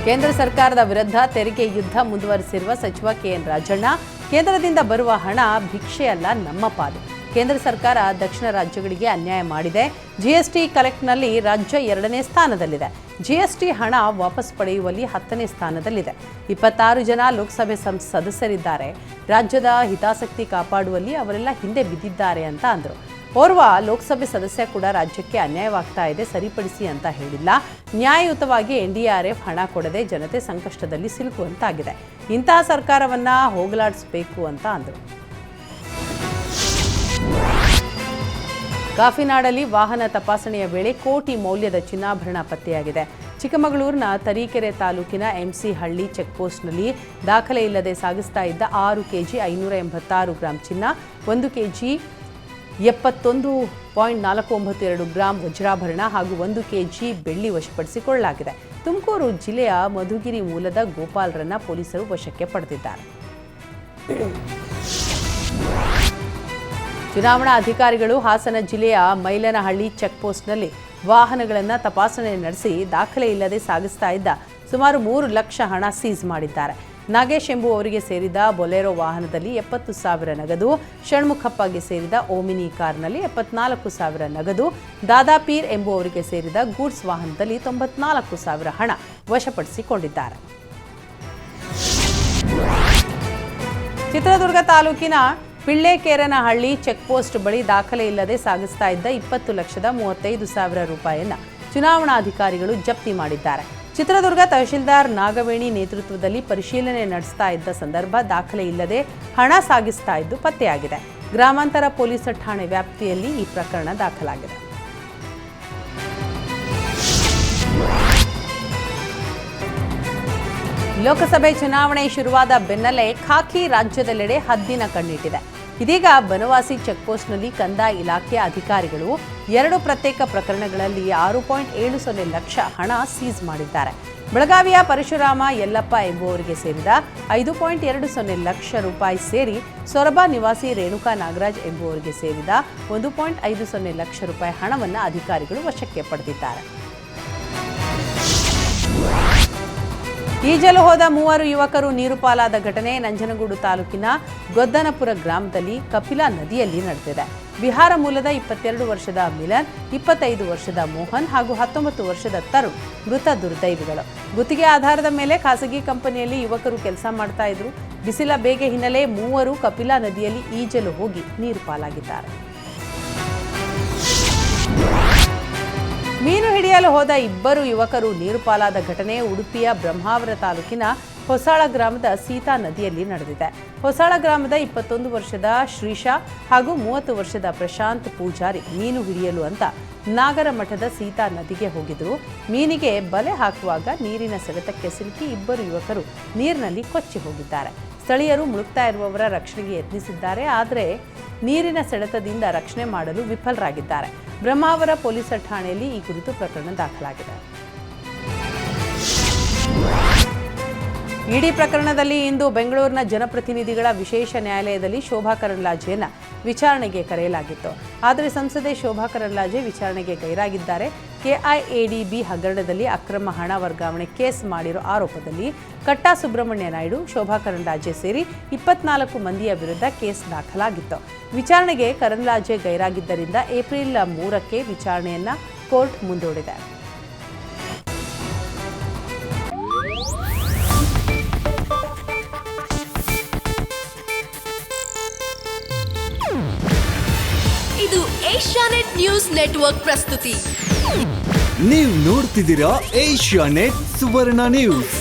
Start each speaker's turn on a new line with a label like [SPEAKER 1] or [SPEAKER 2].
[SPEAKER 1] ಕೇಂದ್ರ ಸರ್ಕಾರದ ವಿರುದ್ಧ ತೆರಿಗೆ ಯುದ್ಧ ಮುಂದುವರಿಸಿರುವ ಸಚಿವ ಕೆಎನ್ ರಾಜಣ್ಣ, ಕೇಂದ್ರದಿಂದ ಬರುವ ಹಣ ಭಿಕ್ಷೆಯಲ್ಲ, ನಮ್ಮ ಪಾಲು. ಕೇಂದ್ರ ಸರ್ಕಾರ ದಕ್ಷಿಣ ರಾಜ್ಯಗಳಿಗೆ ಅನ್ಯಾಯ ಮಾಡಿದೆ. ಜಿಎಸ್ಟಿ ಕಲೆಕ್ಟ್ನಲ್ಲಿ ರಾಜ್ಯ 2ನೇ ಸ್ಥಾನದಲ್ಲಿದೆ. ಜಿಎಸ್ಟಿ ಹಣ ವಾಪಸ್ ಪಡೆಯುವಲ್ಲಿ 10ನೇ ಸ್ಥಾನದಲ್ಲಿದೆ. 26 ಜನ ಲೋಕಸಭೆ ಸದಸ್ಯರಿದ್ದಾರೆ. ರಾಜ್ಯದ ಹಿತಾಸಕ್ತಿ ಕಾಪಾಡುವಲ್ಲಿ ಅವರೆಲ್ಲ ಹಿಂದೆ ಬಿದ್ದಿದ್ದಾರೆ ಅಂತ ಅಂದರು. ಓರ್ವ ಲೋಕಸಭೆ ಸದಸ್ಯ ಕೂಡ ರಾಜ್ಯಕ್ಕೆ ಅನ್ಯಾಯವಾಗ್ತಾ ಇದೆ, ಸರಿಪಡಿಸಿ ಅಂತ ಹೇಳಿಲ್ಲ. ನ್ಯಾಯಯುತವಾಗಿ NDRF ಹಣ ಕೊಡದೆ ಜನತೆ ಸಂಕಷ್ಟದಲ್ಲಿ ಸಿಲುಕುವಂತಾಗಿದೆ. ಇಂತಹ ಸರ್ಕಾರವನ್ನ ಹೋಗಲಾಡಿಸಬೇಕು ಅಂತ ಅಂದರು. ಕಾಫಿನಾಡಲ್ಲಿ ವಾಹನ ತಪಾಸಣೆಯ ವೇಳೆ ಕೋಟಿ ಮೌಲ್ಯದ ಚಿನ್ನಾಭರಣ ಪತ್ತೆಯಾಗಿದೆ. ಚಿಕ್ಕಮಗಳೂರಿನ ತರೀಕೆರೆ ತಾಲೂಕಿನ MC ಹಳ್ಳಿ ಚೆಕ್ಪೋಸ್ಟ್ನಲ್ಲಿ ದಾಖಲೆ ಇಲ್ಲದೆ ಸಾಗಿಸ್ತಾ ಇದ್ದ 6 ಕೆಜಿ 586 ಗ್ರಾಂ ಚಿನ್ನ, 1 ಕೆಜಿ 71.492 ಗ್ರಾಂ ವಜ್ರಾಭರಣ ಹಾಗೂ 1 ಕೆಜಿ ಬೆಳ್ಳಿ ವಶಪಡಿಸಿಕೊಳ್ಳಲಾಗಿದೆ. ತುಮಕೂರು ಜಿಲ್ಲೆಯ ಮಧುಗಿರಿ ಮೂಲದ ಗೋಪಾಲ್ರನ್ನ ಪೊಲೀಸರು ವಶಕ್ಕೆ ಪಡೆದಿದ್ದಾರೆ. ಚುನಾವಣಾ ಅಧಿಕಾರಿಗಳು ಹಾಸನ ಜಿಲ್ಲೆಯ ಮೈಲನಹಳ್ಳಿ ಚೆಕ್ಪೋಸ್ಟ್ನಲ್ಲಿ ವಾಹನಗಳನ್ನು ತಪಾಸಣೆ ನಡೆಸಿ ದಾಖಲೆ ಇಲ್ಲದೆ ಸಾಗಿಸ್ತಾ ಇದ್ದ ಸುಮಾರು 3 ಲಕ್ಷ ಹಣ ಸೀಸ್ ಮಾಡಿದ್ದಾರೆ. ನಾಗೇಶ್ ಎಂಬುವವರಿಗೆ ಸೇರಿದ ಬೊಲೆರೋ ವಾಹನದಲ್ಲಿ 70,000 ನಗದು, ಷಣ್ಮುಖಪ್ಪಗೆ ಸೇರಿದ ಓಮಿನಿ ಕಾರ್ನಲ್ಲಿ 74,000 ನಗದು, ದಾದಾಪೀರ್ ಎಂಬುವವರಿಗೆ ಸೇರಿದ ಗೂಡ್ಸ್ ವಾಹನದಲ್ಲಿ 94,000 ಹಣ ವಶಪಡಿಸಿಕೊಂಡಿದ್ದಾರೆ. ಚಿತ್ರದುರ್ಗ ತಾಲೂಕಿನ ಪಿಳ್ಳೆಕೇರನಹಳ್ಳಿ ಚೆಕ್ಪೋಸ್ಟ್ ಬಳಿ ದಾಖಲೆ ಇಲ್ಲದೆ ಸಾಗಿಸ್ತಾ ಇದ್ದ 20,35,000 ರೂಪಾಯಿಯನ್ನು ಚುನಾವಣಾಧಿಕಾರಿಗಳು ಜಪ್ತಿ ಮಾಡಿದ್ದಾರೆ. ಚಿತ್ರದುರ್ಗ ತಹಶೀಲ್ದಾರ್ ನಾಗವೇಣಿ ನೇತೃತ್ವದಲ್ಲಿ ಪರಿಶೀಲನೆ ನಡೆಸ್ತಾ ಇದ್ದ ಸಂದರ್ಭ ದಾಖಲೆ ಇಲ್ಲದೆ ಹಣ ಸಾಗಿಸ್ತಾ ಇದ್ದು ಪತ್ತೆಯಾಗಿದೆ. ಗ್ರಾಮಾಂತರ ಪೊಲೀಸ್ ಠಾಣೆ ವ್ಯಾಪ್ತಿಯಲ್ಲಿ ಈ ಪ್ರಕರಣ ದಾಖಲಾಗಿದೆ. ಲೋಕಸಭೆ ಚುನಾವಣೆ ಶುರುವಾದ ಬೆನ್ನಲ್ಲೇ ಖಾಕಿ ರಾಜ್ಯದೆಲ್ಲೆಡೆ ಹದ್ದಿನ ಕಣ್ಣಿಟ್ಟಿದೆ. ಇದೀಗ ಬನವಾಸಿ ಚೆಕ್ಪೋಸ್ಟ್ನಲ್ಲಿ ಕಂದಾಯ ಇಲಾಖೆ ಅಧಿಕಾರಿಗಳು 2 ಪ್ರತ್ಯೇಕ ಪ್ರಕರಣಗಳಲ್ಲಿ 6.70 ಲಕ್ಷ ಹಣ ಸೀಸ್ ಮಾಡಿದ್ದಾರೆ. ಬೆಳಗಾವಿಯ ಪರಶುರಾಮ ಯಲ್ಲಪ್ಪ ಎಂಬುವವರಿಗೆ ಸೇರಿದ 5.20 ಲಕ್ಷ ರೂಪಾಯಿ ಸೇರಿ ಸೊರಬ ನಿವಾಸಿ ರೇಣುಕಾ ನಾಗರಾಜ್ ಎಂಬುವವರಿಗೆ ಸೇರಿದ 1.50 ಲಕ್ಷ ರೂಪಾಯಿ ಹಣವನ್ನು ಅಧಿಕಾರಿಗಳು ವಶಕ್ಕೆ ಪಡೆದಿದ್ದಾರೆ. ಈಜಲು ಹೋದ 3 ಯುವಕರು ನೀರು ಪಾಲಾದ ಘಟನೆ ನಂಜನಗೂಡು ತಾಲೂಕಿನ ಗೊದ್ದನಪುರ ಗ್ರಾಮದಲ್ಲಿ ಕಪಿಲಾ ನದಿಯಲ್ಲಿ ನಡೆದಿದೆ. ಬಿಹಾರ ಮೂಲದ 22 ವರ್ಷದ ಮಿಲನ್, 25 ವರ್ಷದ ಮೋಹನ್ ಹಾಗೂ 19 ವರ್ಷದ ತರುಣ್ ಮೃತ ದುರ್ದೈವಿಗಳು. ಗುತ್ತಿಗೆ ಆಧಾರದ ಮೇಲೆ ಖಾಸಗಿ ಕಂಪನಿಯಲ್ಲಿ ಯುವಕರು ಕೆಲಸ ಮಾಡ್ತಾ ಇದ್ರು. ಬಿಸಿಲ ಬೇಗೆ ಹಿನ್ನೆಲೆ 3 ಕಪಿಲಾ ನದಿಯಲ್ಲಿ ಈಜಲು ಹೋಗಿ ನೀರು ಪಾಲಾಗಿದ್ದಾರೆ. ಮೀನು ಹಿಡಿಯಲು ಹೋದ 2 ಯುವಕರು ನೀರು ಪಾಲಾದ ಘಟನೆ ಉಡುಪಿಯ ಬ್ರಹ್ಮಾವರ ತಾಲೂಕಿನ ಹೊಸಾಳ ಗ್ರಾಮದ ಸೀತಾ ನದಿಯಲ್ಲಿ ನಡೆದಿದೆ. ಹೊಸಾಳ ಗ್ರಾಮದ 21 ವರ್ಷದ ಶ್ರೀಶಾ ಹಾಗೂ 30 ವರ್ಷದ ಪ್ರಶಾಂತ್ ಪೂಜಾರಿ ಮೀನು ಹಿಡಿಯಲು ಅಂತ ನಾಗರಮಠದ ಸೀತಾ ನದಿಗೆ ಹೋಗಿದ್ರು. ಮೀನಿಗೆ ಬಲೆ ಹಾಕುವಾಗ ನೀರಿನ ಸೆಳೆತಕ್ಕೆ ಸಿಲುಕಿ 2 ಯುವಕರು ನೀರಿನಲ್ಲಿ ಕೊಚ್ಚಿ ಹೋಗಿದ್ದಾರೆ. ಸ್ಥಳೀಯರು ಮುಳುಗ್ತಾ ಇರುವವರ ರಕ್ಷಣೆಗೆ ಯತ್ನಿಸಿದ್ದಾರೆ, ಆದರೆ ನೀರಿನ ಸೆಳೆತದಿಂದ ರಕ್ಷಣೆ ಮಾಡಲು ವಿಫಲರಾಗಿದ್ದಾರೆ. ಬ್ರಹ್ಮಾವರ ಪೊಲೀಸ್ ಠಾಣೆಯಲ್ಲಿ ಈ ಕುರಿತು ಪ್ರಕರಣ ದಾಖಲಾಗಿದೆ. ಇಡಿ ಪ್ರಕರಣದಲ್ಲಿ ಇಂದು ಬೆಂಗಳೂರಿನ ಜನಪ್ರತಿನಿಧಿಗಳ ವಿಶೇಷ ನ್ಯಾಯಾಲಯದಲ್ಲಿ ಶೋಭಾ ಕರಂದ್ಲಾಜೆಯನ್ನು ವಿಚಾರಣೆಗೆ ಕರೆಯಲಾಗಿತ್ತು. ಆದರೆ ಸಂಸದೆ ಶೋಭಾ ಕರಂದ್ಲಾಜೆ ವಿಚಾರಣೆಗೆ ಗೈರಾಗಿದ್ದಾರೆ. KIADB ಹಗರಣದಲ್ಲಿ ಅಕ್ರಮ ಹಣ ವರ್ಗಾವಣೆ ಕೇಸ್ ಮಾಡಿರೋ ಆರೋಪದಲ್ಲಿ ಕಟ್ಟಾ ಸುಬ್ರಹ್ಮಣ್ಯ ನಾಯ್ಡು, ಶೋಭಾ ಕರಂದ್ಲಾಜೆ ಸೇರಿ 24 ಮಂದಿಯ ವಿರುದ್ಧ ಕೇಸ್ ದಾಖಲಾಗಿತ್ತು. ವಿಚಾರಣೆಗೆ ಕರಂದ್ಲಾಜೆ ಗೈರಾಗಿದ್ದರಿಂದ ಏಪ್ರಿಲ್ 3ಕ್ಕೆ ವಿಚಾರಣೆಯನ್ನ ಕೋರ್ಟ್ ಮುಂದೂಡಿದೆ.
[SPEAKER 2] ಇದು ಏಷ್ಯಾನೆಟ್ ನ್ಯೂಸ್ ನೆಟ್ವರ್ಕ್ ಪ್ರಸ್ತುತಿ.
[SPEAKER 3] ನೀವು ನೋಡ್ತಿದ್ದೀರಾ ಏಷ್ಯಾನೆಟ್ ಸುವರ್ಣ ನ್ಯೂಸ್.